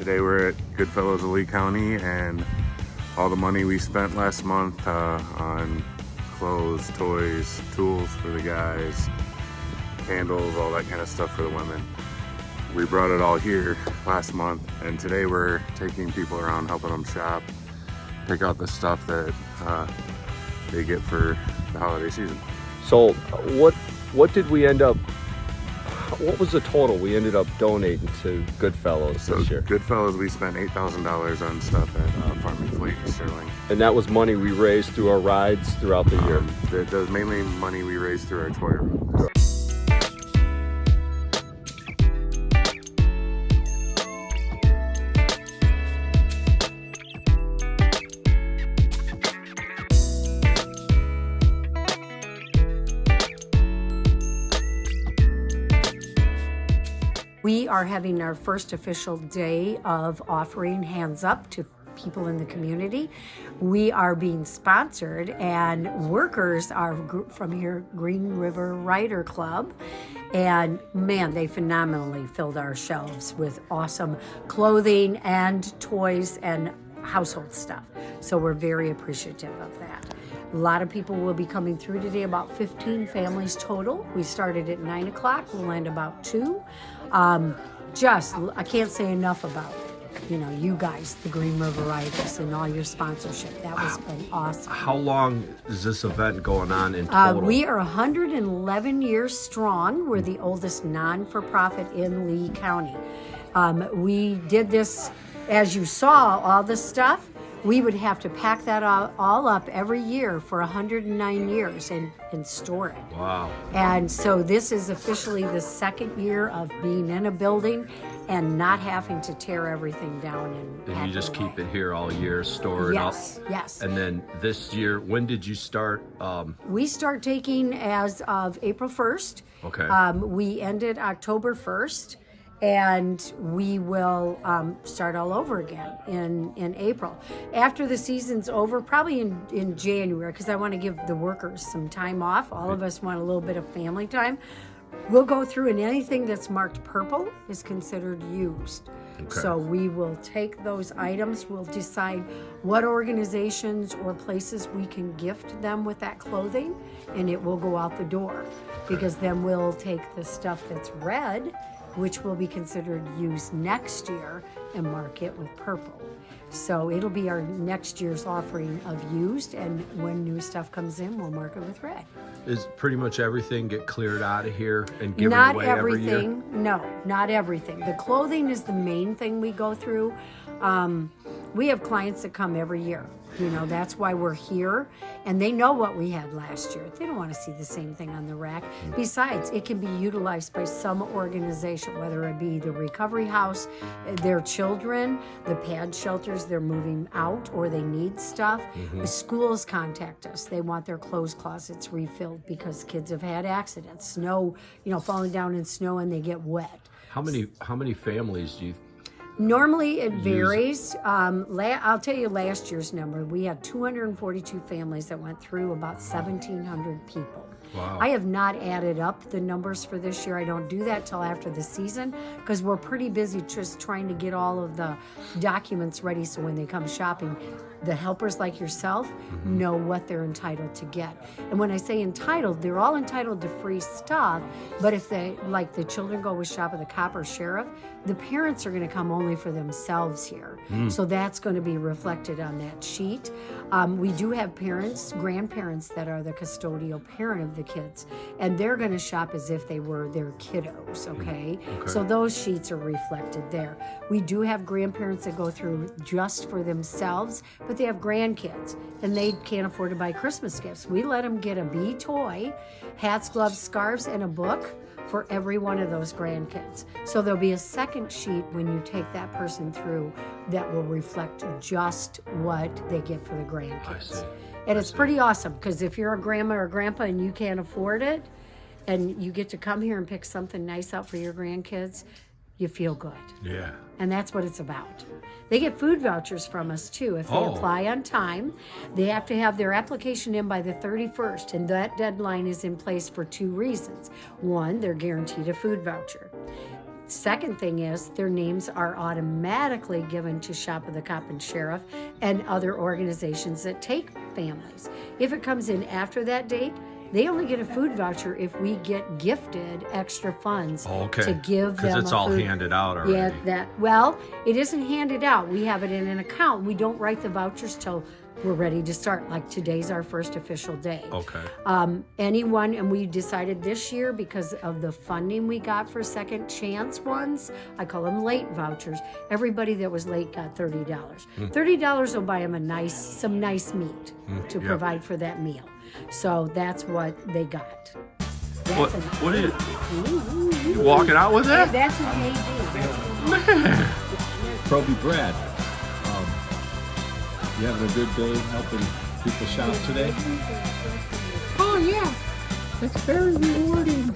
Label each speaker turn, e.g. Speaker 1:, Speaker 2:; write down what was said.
Speaker 1: Today we're at GOODFELLOWS of Lee County, and all the money we spent last month on clothes, toys, tools for the guys, candles, all that kind of stuff for the women. We brought it all here last month, and today we're taking people around, helping them shop, pick out the stuff that they get for the holiday season.
Speaker 2: So what did we end up, what was the total we ended up donating to GOODFELLOWS this year?
Speaker 1: GOODFELLOWS, we spent $8,000 on stuff at Farm and Fleet in Sterling.
Speaker 2: And that was money we raised through our rides throughout the year?
Speaker 1: That was mainly money we raised through our toy room.
Speaker 3: We are having our first official day of offering Hands Up to people in the community. We are being sponsored, and workers are from here, Green River Rider Club. And man, they phenomenally filled our shelves with awesome clothing and toys and household stuff. So we're very appreciative of that. A lot of people will be coming through today, about 15 families total. We started at 9 o'clock, we'll end about 2. I can't say enough about, you guys, the Green River Riders, and all your sponsorship. That has been awesome.
Speaker 2: How long is this event going on in total?
Speaker 3: We are 111 years strong. We're the oldest non-for-profit in Lee County. We did this, as you saw, all the stuff. We would have to pack that all up every year for 109 years and store it.
Speaker 2: Wow.
Speaker 3: And so this is officially the second year of being in a building and not having to tear everything down and pack
Speaker 2: you just
Speaker 3: it away.
Speaker 2: keep it here all year, store it up?
Speaker 3: Yes.
Speaker 2: And then this year, when did you start?
Speaker 3: We start taking as of April 1st.
Speaker 2: Okay.
Speaker 3: We ended October 1st. And we will start all over again in April. After the season's over, probably in January, because I want to give the workers some time off. All of us want a little bit of family time. We'll go through, and anything that's marked purple is considered used.
Speaker 2: Okay.
Speaker 3: So we will take those items. We'll decide what organizations or places we can gift them with that clothing, and it will go out the door. Because then we'll take the stuff that's red, which will be considered used next year, and mark it with purple. So it'll be our next year's offering of used, and when new stuff comes in, we'll mark it with red.
Speaker 2: Is pretty much everything get cleared out of here and given
Speaker 3: Not
Speaker 2: away every year?
Speaker 3: everything, no, not everything. The clothing is the main thing we go through. We have clients that come every year. That's why we're here, and they know what we had last year. They don't want to see the same thing on the rack. Besides, it can be utilized by some organization, whether it be the recovery house, their children, the pad shelters, they're moving out or they need stuff. The schools contact us. They want their clothes closets refilled because kids have had accidents, snow, falling down in snow, and they get wet.
Speaker 2: How many families do you?
Speaker 3: Normally it varies. I'll tell you last year's number. We had 242 families that went through, about 1,700 people.
Speaker 2: Wow.
Speaker 3: I have not added up the numbers for this year. I don't do that till after the season because we're pretty busy just trying to get all of the documents ready so when they come shopping, the helpers like yourself know what they're entitled to get. And when I say entitled, they're all entitled to free stuff, but if they, like the children go with Shop of the Cop or Sheriff, the parents are going to come only for themselves here. So that's going to be reflected on that sheet. We do have grandparents that are the custodial parent of the kids, and they're going to shop as if they were their kiddos, okay? So those sheets are reflected there. We do have grandparents that go through just for themselves, but they have grandkids, and they can't afford to buy Christmas gifts. We let them get a bee toy, hats, gloves, scarves, and a book for every one of those grandkids. So there'll be a second sheet when you take that person through that will reflect just what they get for the grandkids. And it's pretty awesome, because if you're a grandma or grandpa and you can't afford it, and you get to come here and pick something nice out for your grandkids, you feel good.
Speaker 2: Yeah.
Speaker 3: And that's what it's about. They get food vouchers from us too. If they apply on time, they have to have their application in by the 31st. And that deadline is in place for 2 reasons. One, they're guaranteed a food voucher. second thing is their names are automatically given to Shop of the Cop and Sheriff and other organizations that take families. If it comes in after that date, they only get a food voucher if we get gifted extra funds to give them.
Speaker 2: Because it's all handed out already.
Speaker 3: Yeah, well, it isn't handed out. We have it in an account. We don't write the vouchers till we're ready to start. Like today's our first official day.
Speaker 2: Okay.
Speaker 3: Anyone, and we decided this year because of the funding we got for second chance ones, I call them late vouchers. Everybody that was late got $30. $30 will buy them some nice meat to provide for that meal. So that's what they got.
Speaker 2: What are you walking out with that?
Speaker 3: That's what they do.
Speaker 4: Proby Brad, you having a good day helping people shop today?
Speaker 3: Oh yeah, it's very rewarding.